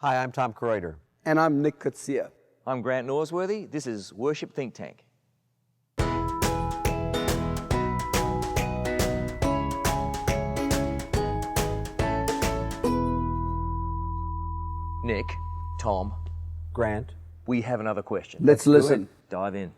Hi, I'm Tom Kraeuter. And I'm Nick Coetzee. I'm Grant Norsworthy. This is Worship Think Tank. Nick, Tom, Grant. we have another question. Let's listen. Dive in.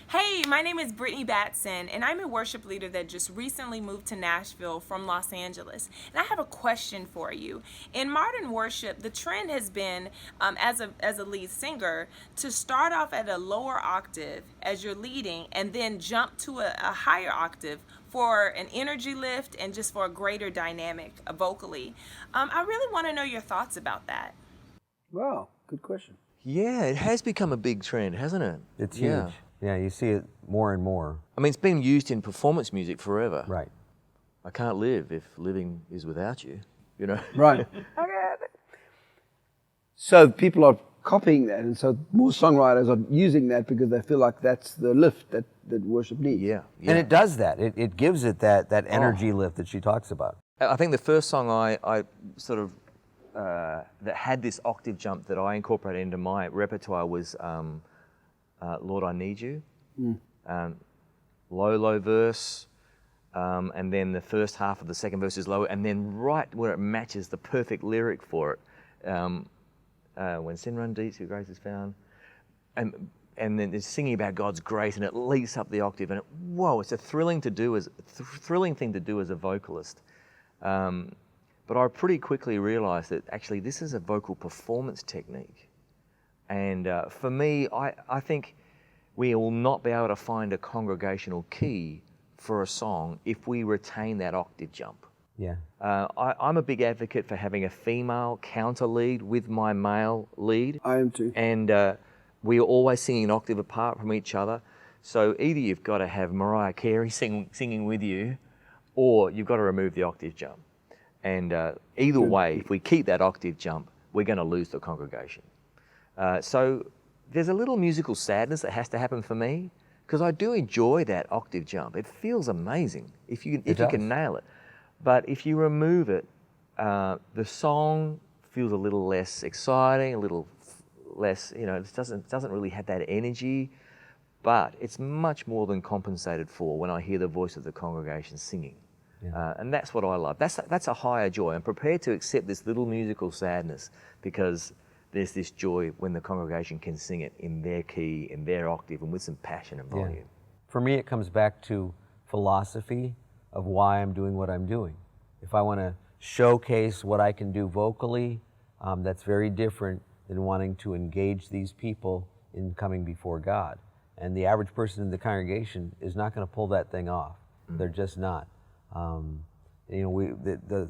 Hey, my name is Brittany Batson, and I'm a worship leader that just recently moved to Nashville from Los Angeles. And I have a question for you. In modern worship, the trend has been, as a lead singer, to start off at a lower octave as you're leading and then jump to a higher octave for an energy lift and just for a greater dynamic vocally. I really want to know your thoughts about that. Wow, good question. Yeah, it has become a big trend, hasn't it? It's huge. Yeah, you see it more and more. I mean, it's been used in performance music forever. Right. I can't live if living is without you, you know? Right. So people are copying that, and so more songwriters are using that because they feel like that's the lift that worship needs. Yeah. And it does that. It gives it that energy lift that she talks about. I think the first song I sort of, that had this octave jump that I incorporated into my repertoire was Lord, I Need You. Low verse, and then the first half of the second verse is low, and then right where it matches the perfect lyric for it, when sin run deep, your grace is found, and then it's singing about God's grace, and it leads up the octave, and whoa, it's a thrilling thing to do as a vocalist. But I pretty quickly realised that actually this is a vocal performance technique. And for me, I think we will not be able to find a congregational key for a song if we retain that octave jump. Yeah. I'm a big advocate for having a female counter lead with my male lead. I am too. And we are always singing an octave apart from each other. So either you've got to have Mariah Carey singing with you, or you've got to remove the octave jump. And either way, if we keep that octave jump, we're going to lose the congregation. So there's a little musical sadness that has to happen for me, because I do enjoy that octave jump. It feels amazing if you can nail it. But if you remove it, the song feels a little less exciting, a little less, it doesn't really have that energy. But it's much more than compensated for when I hear the voice of the congregation singing. Yeah. And that's what I love. That's a higher joy. I'm prepared to accept this little musical sadness because there's this joy when the congregation can sing it in their key, in their octave, and with some passion and volume. Yeah. For me, it comes back to philosophy of why I'm doing what I'm doing. If I want to showcase what I can do vocally, that's very different than wanting to engage these people in coming before God. And the average person in the congregation is not going to pull that thing off. They're just not.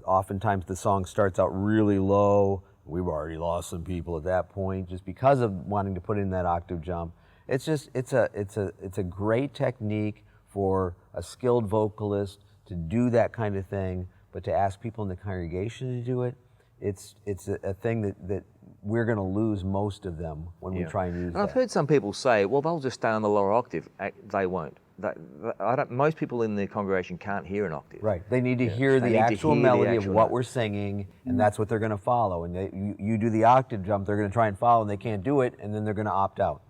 Oftentimes the song starts out really low. We've already lost some people at that point just because of wanting to put in that octave jump. It's a great technique for a skilled vocalist to do that kind of thing, but to ask people in the congregation to do it, it's a thing that we're going to lose most of them when we try and use that. I've heard some people say, well, they'll just stay on the lower octave. They won't. Most people in the congregation can't hear an octave. Right. They need to hear the actual melody of what we're singing, and that's what they're going to follow. And you do the octave jump, they're going to try and follow, and they can't do it, and then they're going to opt out.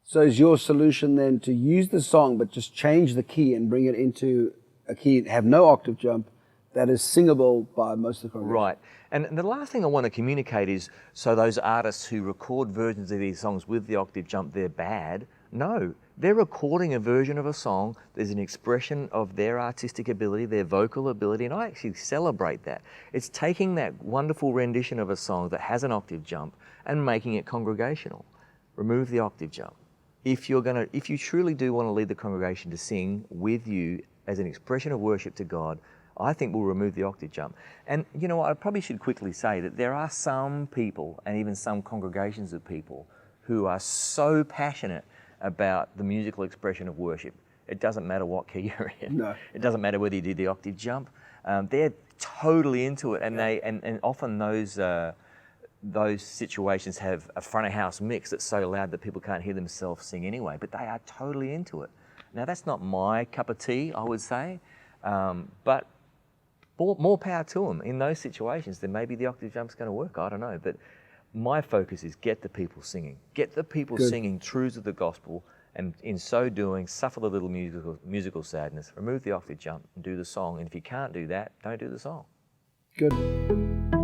So is your solution then to use the song but just change the key and bring it into a key, have no octave jump, that is singable by most of the congregation? Right. And the last thing I want to communicate is, so those artists who record versions of these songs with the octave jump, they're bad. No, they're recording a version of a song. There's an expression of their artistic ability, their vocal ability, and I actually celebrate that. It's taking that wonderful rendition of a song that has an octave jump and making it congregational. Remove the octave jump. If you truly do want to lead the congregation to sing with you as an expression of worship to God, I think we'll remove the octave jump. And I probably should quickly say that there are some people, and even some congregations of people, who are so passionate about the musical expression of worship. It doesn't matter what key you're in. No. It doesn't matter whether you do the octave jump. They're totally into it, and and often those situations have a front of house mix that's so loud that people can't hear themselves sing anyway. But they are totally into it. Now that's not my cup of tea, I would say, but more power to them. In those situations, then maybe the octave jump's going to work. I don't know. But my focus is get the people singing. Get the people singing truths of the gospel, and in so doing, suffer the little musical sadness, remove the octave jump, and do the song. And if you can't do that, don't do the song. Good.